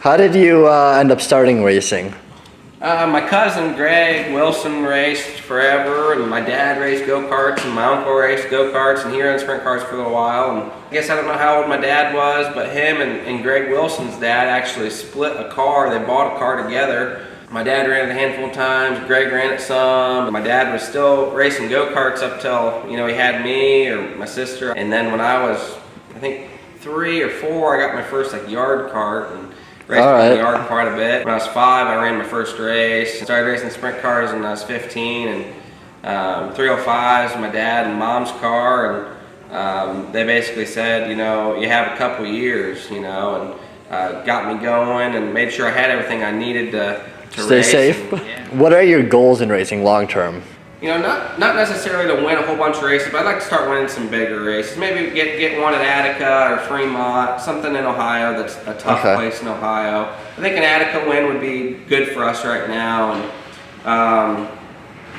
How did you end up starting racing? My cousin Greg Wilson raced forever, and my dad raced go-karts, and my uncle raced go-karts, and he ran sprint cars for a little while. And I guess I don't know how old my dad was, but him and Greg Wilson's dad actually split a car. They bought a car together. My dad ran it a handful of times, Greg ran it some. My dad was still racing go-karts up till, he had me or my sister. And then when I was, I think 3 or 4, I got my first yard cart and raced in the yard quite a bit. When I was 5, I ran my first race. I started racing sprint cars when I was 15, and 305s, my dad and mom's car, and they basically said, you have a couple years, and got me going and made sure I had everything I needed to stay race. safe. And, What are your goals in racing long term? Not necessarily to win a whole bunch of races, but I'd like to start winning some bigger races. Maybe get one at Attica or Fremont, something in Ohio that's a tough place in Ohio. I think an Attica win would be good for us right now, and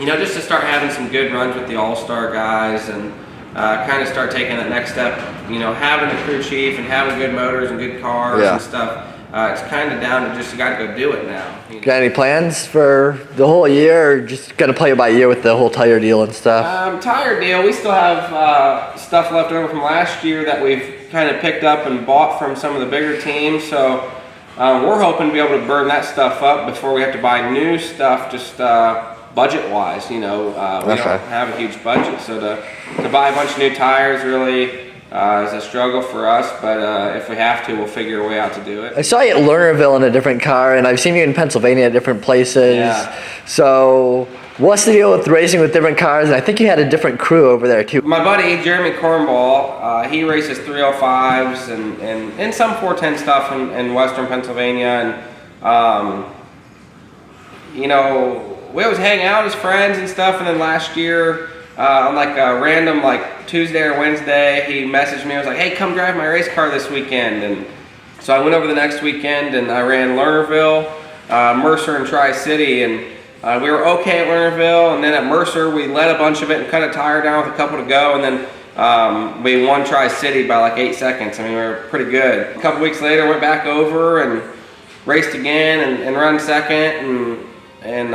just to start having some good runs with the All-Star guys, and kind of start taking that next step. Having the crew chief and having good motors and good cars and stuff. It's kind of down to just you got to go do it now. Got any plans for the whole year, or just gonna play it by ear with the whole tire deal and stuff? Tire deal, we still have stuff left over from last year that we've kind of picked up and bought from some of the bigger teams. So we're hoping to be able to burn that stuff up before we have to buy new stuff, just budget-wise. We don't have a huge budget, so to buy a bunch of new tires really is a struggle for us, but if we have to, we'll figure a way out to do it. I saw you at Lernerville in a different car, and I've seen you in Pennsylvania at different places. Yeah. So what's the deal with racing with different cars? And I think you had a different crew over there too. My buddy Jeremy Cornball, he races 305s and some 410 stuff in western Pennsylvania, and we always hang out as friends and stuff. And then last year, on a random Tuesday or Wednesday, he messaged me. I was like, "Hey, come drive my race car this weekend." And so I went over the next weekend and I ran Lernerville, Mercer, and Tri-City, and we were okay at Lernerville. And then at Mercer, we led a bunch of it and cut a tire down with a couple to go. And then we won Tri-City by 8 seconds. I mean, we were pretty good. A couple weeks later, went back over and raced again and run second and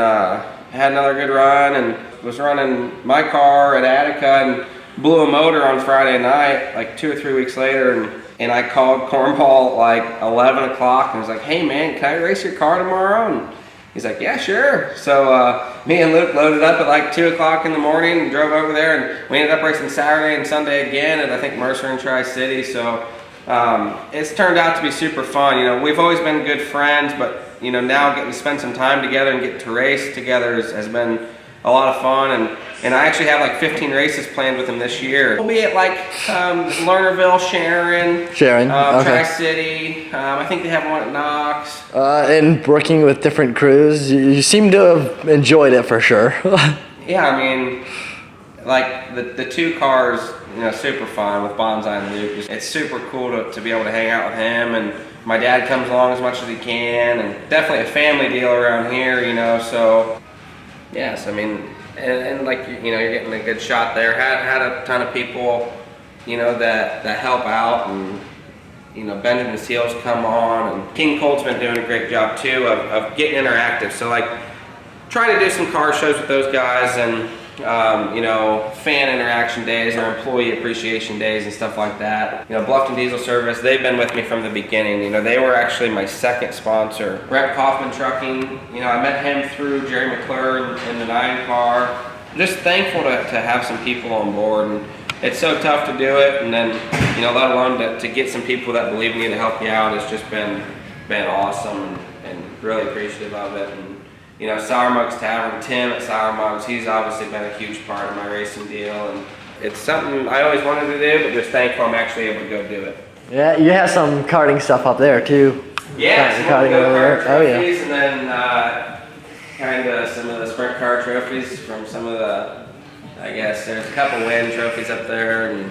had another good run, and was running my car at Attica and blew a motor on Friday night 2 or 3 weeks later, and I called Cornball 11 o'clock and was like, "Hey man, can I race your car tomorrow?" And he's like, "Yeah, sure." So me and Luke loaded up at 2 o'clock in the morning and drove over there, and we ended up racing Saturday and Sunday again at I think Mercer and Tri-City. So it's turned out to be super fun. We've always been good friends, but now getting to spend some time together and get to race together has been a lot of fun, and I actually have 15 races planned with him this year. We'll be at Lernerville, Sharon, Tri-City. I think they have one at Knox. And working with different crews, you seem to have enjoyed it for sure. Yeah, I mean, the two cars, super fun with Bonsai and Luke. It's super cool to be able to hang out with him, and my dad comes along as much as he can, and definitely a family deal around here, so yes, I mean, and you're getting a good shot there. Had a ton of people, that help out, and Benjamin Seals come on, and King Colt's been doing a great job too of getting interactive. So trying to do some car shows with those guys, and fan interaction days or employee appreciation days and stuff like that. Bluffton Diesel Service, they've been with me from the beginning. They were actually my second sponsor. Brett Kaufman Trucking, I met him through Jerry McClure in the 9 car. Just thankful to have some people on board, and it's so tough to do it, and then let alone to get some people that believe in you to help you out. It's just been awesome, and really appreciative of it. And Sour Mugs Tavern, Tim at Sour Mugs, he's obviously been a huge part of my racing deal, and it's something I always wanted to do, but just thankful I'm actually able to go do it. Yeah, you have some karting stuff up there too. Yeah, some karting over there. Trophies, oh yeah. And then kind of some of the sprint car trophies from some of the, I guess there's a couple win trophies up there. And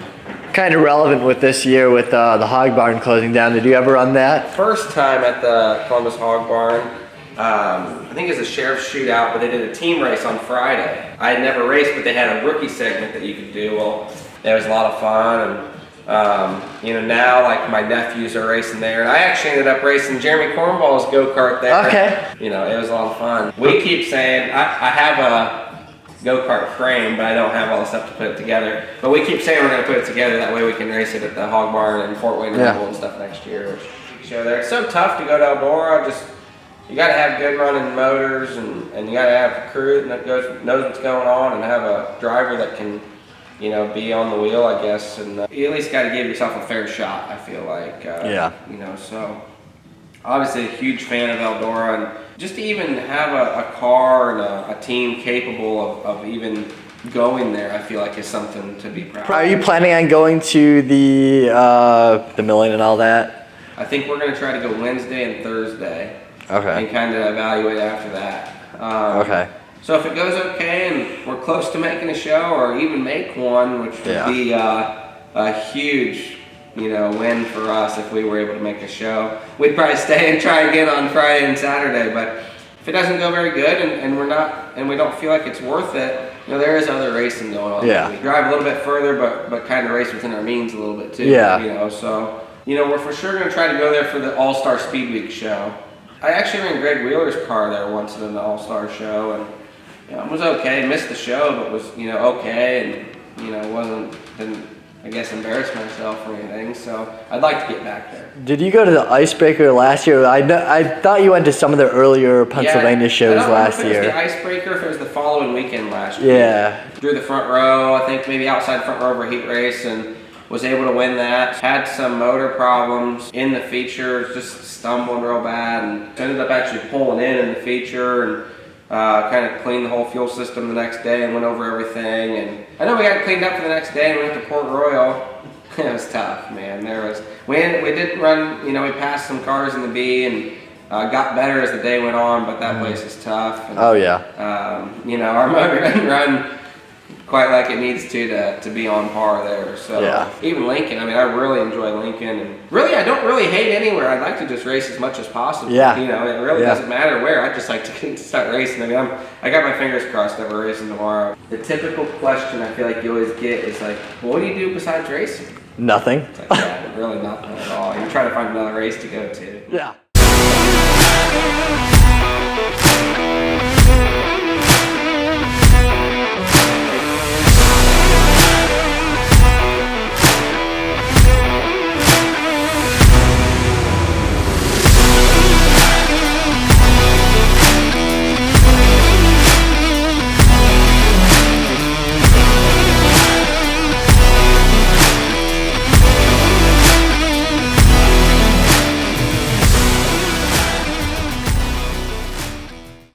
kind of relevant with this year with the Hog Barn closing down. Did you ever run that? First time at the Columbus Hog Barn. I think it was a sheriff's shootout, but they did a team race on Friday. I had never raced, but they had a rookie segment that you could do. Well, it was a lot of fun, Now like my nephews are racing there, and I actually ended up racing Jeremy Cornwall's go-kart there. Okay. It was a lot of fun. We keep saying, I have a go-kart frame, but I don't have all the stuff to put it together. But we keep saying we're going to put it together, that way we can race it at the Hog Barn and Fort Wayne Rumble and stuff next year. Show there. It's so tough to go to Eldora. You got to have good running motors, and you got to have a crew that knows what's going on, and have a driver that can, be on the wheel, I guess. And you at least got to give yourself a fair shot, I feel like. So obviously a huge fan of Eldora, and just to even have a car and a team capable of even going there, I feel like is something to be proud of. Are you planning on going to the milling and all that? I think we're going to try to go Wednesday and Thursday. Okay. And kind of evaluate after that. Okay. So if it goes okay and we're close to making a show, or even make one, which would be a huge, win for us if we were able to make a show, we'd probably stay and try again on Friday and Saturday. But if it doesn't go very good and we don't feel like it's worth it, there is other racing going on. Yeah. We drive a little bit further, but kind of race within our means a little bit too. Yeah. So we're for sure going to try to go there for the All-Star Speed Week show. I actually ran Greg Wheeler's car there once in the All-Star show, and it was okay. Missed the show, but was okay, and didn't I guess embarrass myself or anything. So I'd like to get back there. Did you go to the Icebreaker last year? I thought you went to some of the earlier Pennsylvania shows last year. I don't know if it was the Icebreaker, if it was the following weekend last year. Yeah. Drew the front row, I think maybe outside front row of a heat race, and was able to win that. Had some motor problems in the feature, just stumbling real bad, and ended up actually pulling in the feature, and kind of cleaned the whole fuel system the next day and went over everything. And I know we got it cleaned up for the next day and we went to Port Royal. It was tough, man. We did run, we passed some cars in the B and got better as the day went on, but that place is tough. And, our motor didn't run quite like it needs to be on par there. So even Lincoln, I really enjoy Lincoln, and really I don't really hate anywhere. I'd like to just race as much as possible. It really doesn't matter where. I just like to start racing. I got my fingers crossed that we're racing tomorrow. The typical question I feel like you always get is like, well, what do you do besides racing? Nothing. It's like, really nothing at all. You're trying to find another race to go to. Yeah.